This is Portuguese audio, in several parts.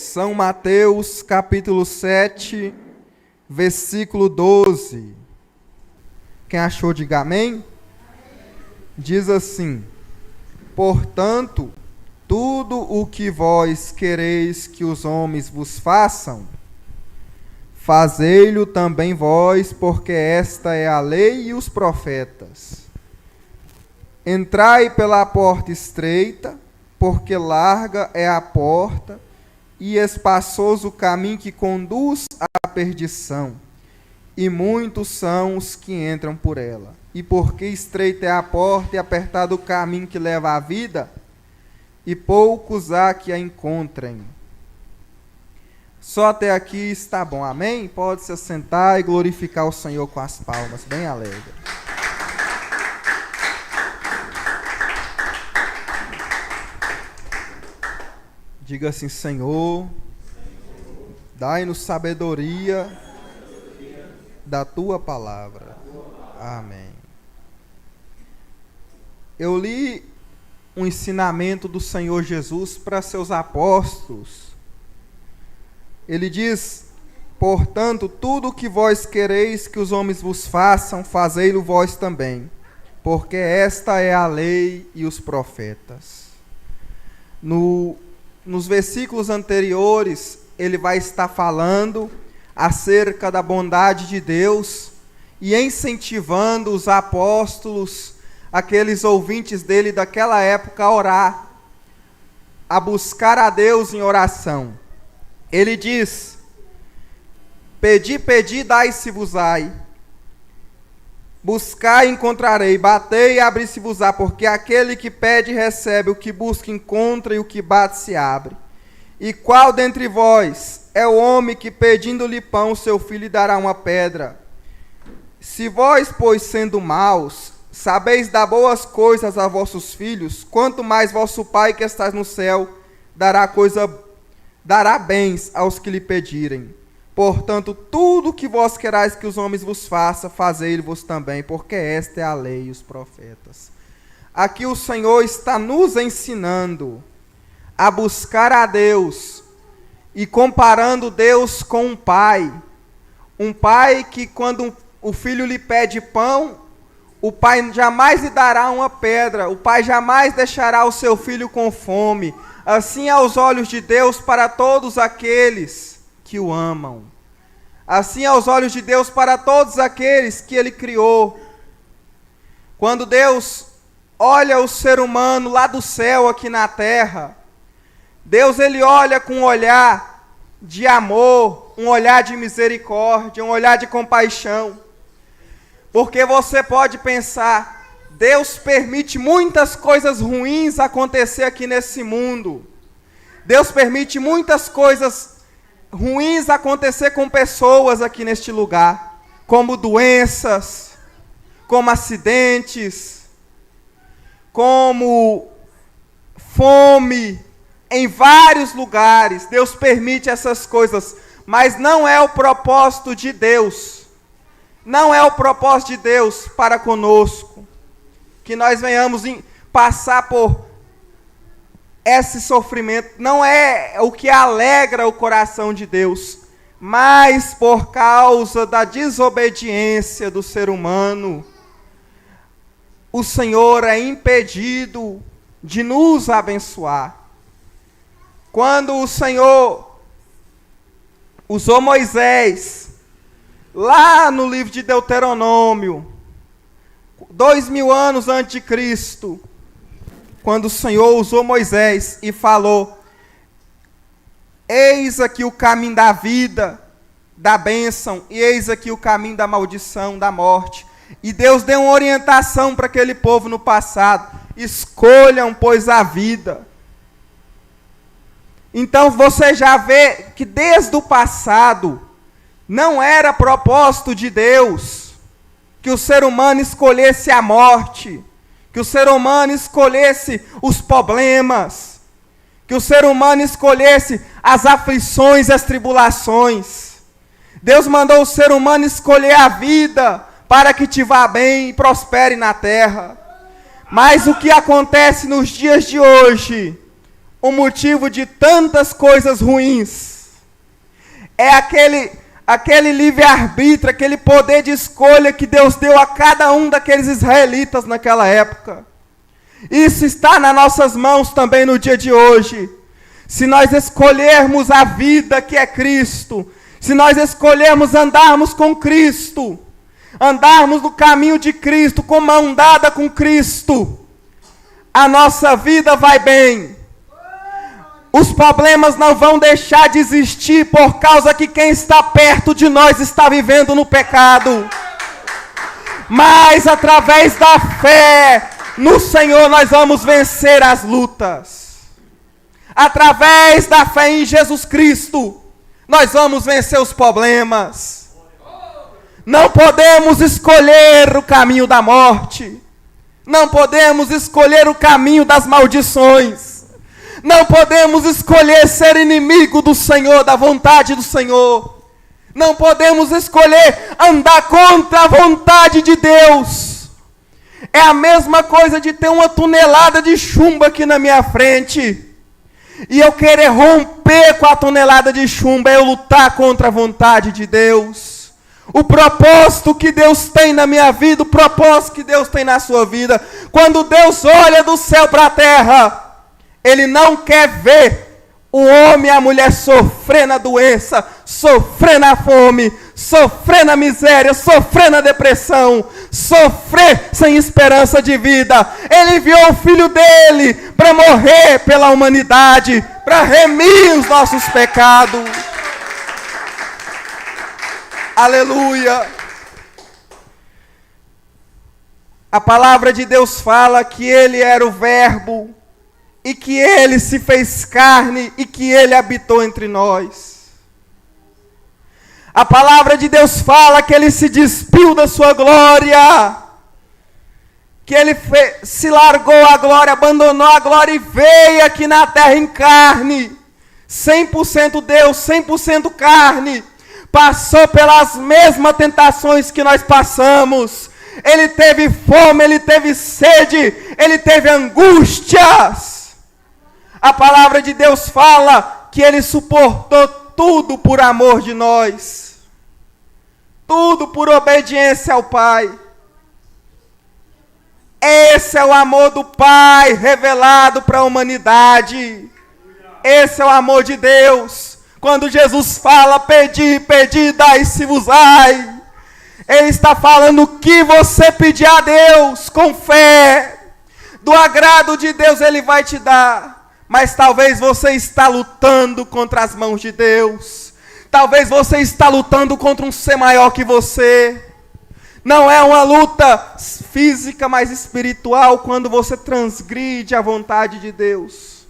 São Mateus, capítulo 7, versículo 12. Quem achou, diga amém. Diz assim: portanto, tudo o que vós quereis que os homens vos façam, fazei-lo também vós, porque esta é a lei e os profetas. Entrai pela porta estreita, porque larga é a porta, e espaçoso o caminho que conduz à perdição, e muitos são os que entram por ela. E porque estreita é a porta e apertado o caminho que leva à vida, e poucos há que a encontrem. Só até aqui está bom, amém? Pode se assentar e glorificar o Senhor com as palmas, bem alegre. Diga assim: Senhor, dai-nos sabedoria da Tua palavra. Amém. Eu li um ensinamento do Senhor Jesus para seus apóstolos. Ele diz: portanto, tudo o que vós quereis que os homens vos façam, fazei-lo vós também, porque esta é a lei e os profetas. Nos versículos anteriores, ele vai estar falando acerca da bondade de Deus e incentivando os apóstolos, aqueles ouvintes dele daquela época, a orar, a buscar a Deus em oração. Ele diz: pedi, pedi, dai-se-vos-ai. Buscai, encontrarei. Batei, abri-se-vos-á. Porque aquele que pede, recebe. O que busca, encontra. E o que bate, se abre. E qual dentre vós é o homem que, pedindo-lhe pão, seu filho lhe dará uma pedra? Se vós, pois, sendo maus, sabeis dar boas coisas a vossos filhos, quanto mais vosso Pai que estás no céu dará bens aos que lhe pedirem. Portanto, tudo que vós querais que os homens vos façam, fazei-vos também, porque esta é a lei e os profetas. Aqui o Senhor está nos ensinando a buscar a Deus e comparando Deus com um pai. Um pai que, quando o filho lhe pede pão, o pai jamais lhe dará uma pedra, o pai jamais deixará o seu filho com fome. Assim, aos olhos de Deus, para todos aqueles que o amam. Assim, aos olhos de Deus, para todos aqueles que Ele criou. Quando Deus olha o ser humano lá do céu, aqui na terra, Deus, Ele olha com um olhar de amor, um olhar de misericórdia, um olhar de compaixão. Porque você pode pensar, Deus permite muitas coisas ruins acontecer aqui nesse mundo. Deus permite muitas coisas ruins acontecer com pessoas aqui neste lugar, como doenças, como acidentes, como fome, em vários lugares. Deus permite essas coisas, mas não é o propósito de Deus. Não é o propósito de Deus para conosco, que nós venhamos passar por esse sofrimento. Não é o que alegra o coração de Deus, mas por causa da desobediência do ser humano, o Senhor é impedido de nos abençoar. Quando o Senhor usou Moisés, lá no livro de Deuteronômio, 2000 anos antes de Cristo, quando o Senhor usou Moisés e falou: eis aqui o caminho da vida, da bênção, e eis aqui o caminho da maldição, da morte. E Deus deu uma orientação para aquele povo no passado: escolham, pois, a vida. Então você já vê que desde o passado não era propósito de Deus que o ser humano escolhesse a morte, que o ser humano escolhesse os problemas, que o ser humano escolhesse as aflições e as tribulações. Deus mandou o ser humano escolher a vida para que te vá bem e prospere na terra. Mas o que acontece nos dias de hoje? o motivo de tantas coisas ruins. É aquele livre-arbítrio, aquele poder de escolha que Deus deu a cada um daqueles israelitas naquela época. Isso está nas nossas mãos também no dia de hoje. Se nós escolhermos a vida que é Cristo, se nós escolhermos andarmos com Cristo, andarmos no caminho de Cristo, com mão dada com Cristo, a nossa vida vai bem. Os problemas não vão deixar de existir por causa que quem está perto de nós está vivendo no pecado. Mas através da fé no Senhor nós vamos vencer as lutas. Através da fé em Jesus Cristo nós vamos vencer os problemas. Não podemos escolher o caminho da morte. Não podemos escolher o caminho das maldições. Não podemos escolher ser inimigo do Senhor, da vontade do Senhor. Não podemos escolher andar contra a vontade de Deus. É a mesma coisa de ter uma tonelada de chumbo aqui na minha frente e eu querer romper com a tonelada de chumbo, é eu lutar contra a vontade de Deus. O propósito que Deus tem na minha vida, o propósito que Deus tem na sua vida. Quando Deus olha do céu para a terra, Ele não quer ver o homem e a mulher sofrer na doença, sofrer na fome, sofrer na miséria, sofrer na depressão, sofrer sem esperança de vida. Ele enviou o Filho dele para morrer pela humanidade, para remir os nossos pecados. Aleluia! A palavra de Deus fala que Ele era o Verbo, e que Ele se fez carne, e que Ele habitou entre nós. A palavra de Deus fala que Ele se despiu da sua glória, que Ele se largou a glória, abandonou a glória e veio aqui na terra em carne, 100% Deus, 100% carne, passou pelas mesmas tentações que nós passamos. Ele teve fome, Ele teve sede, Ele teve angústias. A palavra de Deus fala que Ele suportou tudo por amor de nós. Tudo por obediência ao Pai. Esse é o amor do Pai revelado para a humanidade. Esse é o amor de Deus. Quando Jesus fala, pedi, pedi, dai-se-vos-ai. Ele está falando o que você pedir a Deus com fé. Do agrado de Deus Ele vai te dar. Mas talvez você está lutando contra as mãos de Deus. Talvez você está lutando contra um ser maior que você. Não é uma luta física, mas espiritual, quando você transgride a vontade de Deus.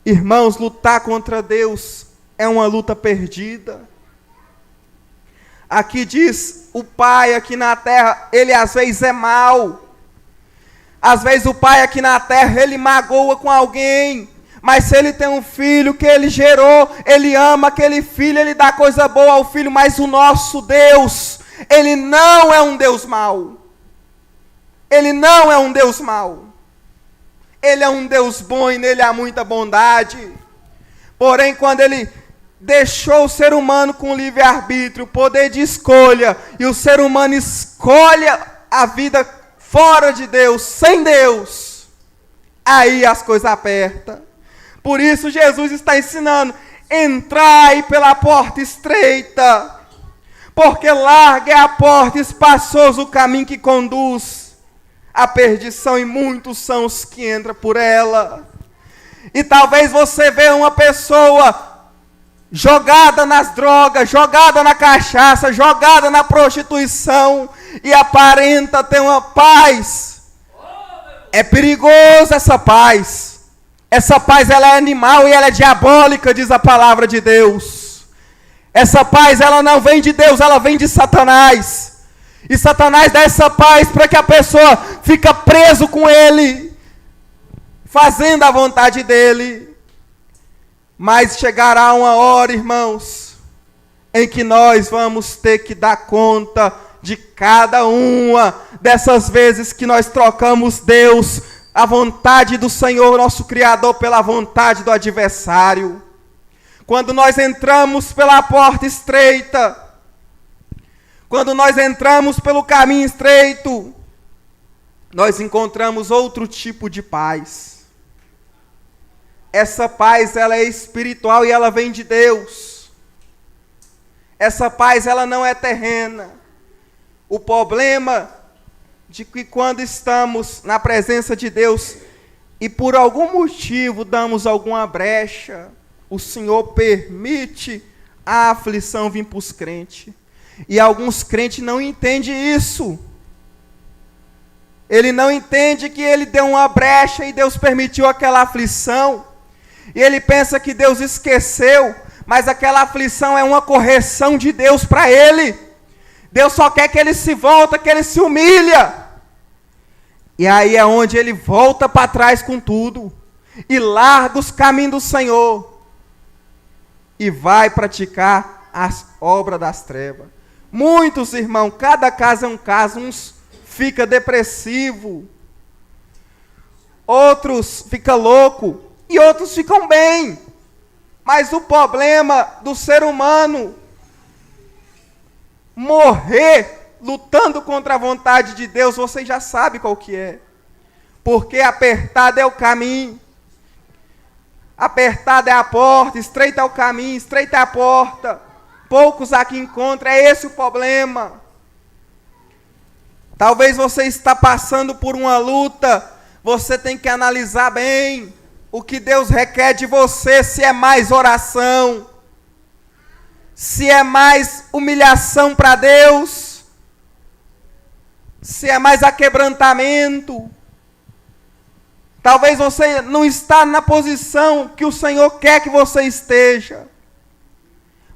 Irmãos, lutar contra Deus é uma luta perdida. Aqui diz, o pai aqui na terra, ele às vezes é mau. Às vezes o pai aqui na terra, ele magoa com alguém. Mas se ele tem um filho que ele gerou, ele ama aquele filho, ele dá coisa boa ao filho. Mas o nosso Deus, Ele não é um Deus mau. Ele não é um Deus mau. Ele é um Deus bom e nele há muita bondade. Porém, quando Ele deixou o ser humano com livre-arbítrio, poder de escolha, e o ser humano escolhe a vida fora de Deus, sem Deus, aí as coisas apertam. Por isso Jesus está ensinando, entrai pela porta estreita, porque larga é a porta, espaçoso o caminho que conduz à perdição, e muitos são os que entram por ela. E talvez você veja uma pessoa jogada nas drogas, jogada na cachaça, jogada na prostituição, e aparenta ter uma paz. É perigoso essa paz. Essa paz, ela é animal e ela é diabólica, diz a palavra de Deus. Essa paz, ela não vem de Deus, ela vem de Satanás. E Satanás dá essa paz para que a pessoa fica preso com ele, fazendo a vontade dele. Mas chegará uma hora, irmãos, em que nós vamos ter que dar conta de cada uma dessas vezes que nós trocamos Deus a vontade do Senhor, nosso Criador, pela vontade do adversário. Quando nós entramos pela porta estreita, quando nós entramos pelo caminho estreito, nós encontramos outro tipo de paz. Essa paz, ela é espiritual e ela vem de Deus. Essa paz, ela não é terrena. O problema de que quando estamos na presença de Deus e por algum motivo damos alguma brecha, o Senhor permite a aflição vir para os crentes. E alguns crentes não entendem isso. Ele não entende que ele deu uma brecha e Deus permitiu aquela aflição. E ele pensa que Deus esqueceu, mas aquela aflição é uma correção de Deus para ele. Deus só quer que ele se volta, que ele se humilha. E aí é onde ele volta para trás com tudo. E larga os caminhos do Senhor. E vai praticar as obras das trevas. Muitos, irmãos, cada caso é um caso. Uns fica depressivo. Outros ficam loucos. E outros ficam bem. Mas o problema do ser humano morrer lutando contra a vontade de Deus, você já sabe qual que é. Porque apertado é o caminho. Apertada é a porta, estreita é o caminho, estreita é a porta. Poucos aqui encontram, é esse o problema. Talvez você está passando por uma luta, você tem que analisar bem o que Deus requer de você, se é mais oração, se é mais humilhação para Deus, se é mais aquebrantamento. Talvez você não está na posição que o Senhor quer que você esteja.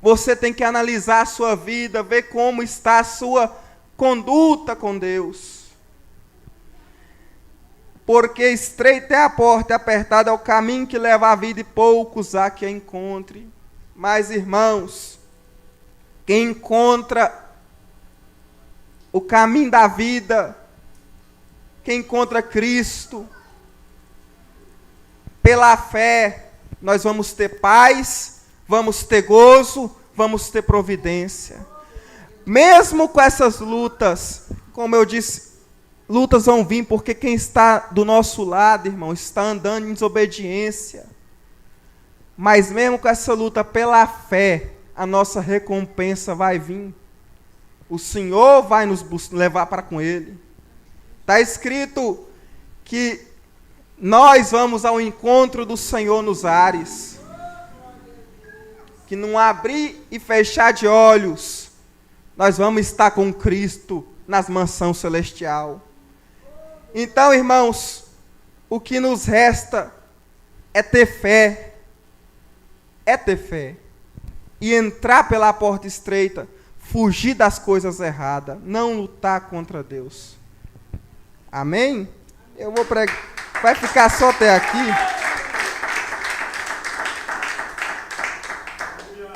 Você tem que analisar a sua vida, ver como está a sua conduta com Deus. Porque estreita é a porta e apertado é o caminho que leva à vida e poucos há que a encontre. Mas, irmãos, quem encontra o caminho da vida, quem encontra Cristo, pela fé, nós vamos ter paz, vamos ter gozo, vamos ter providência. Mesmo com essas lutas, como eu disse, lutas vão vir, porque quem está do nosso lado, irmão, está andando em desobediência. Mas mesmo com essa luta pela fé, a nossa recompensa vai vir. O Senhor vai nos levar para com Ele. Está escrito que nós vamos ao encontro do Senhor nos ares. Que num abrir e fechar de olhos, nós vamos estar com Cristo nas mansões celestial. Então, irmãos, o que nos resta é ter fé. É ter fé. E entrar pela porta estreita. Fugir das coisas erradas. Não lutar contra Deus. Amém? Eu vou pregar. Vai ficar só até aqui.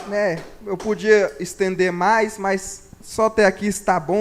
Né? Eu podia estender mais, mas só até aqui está bom.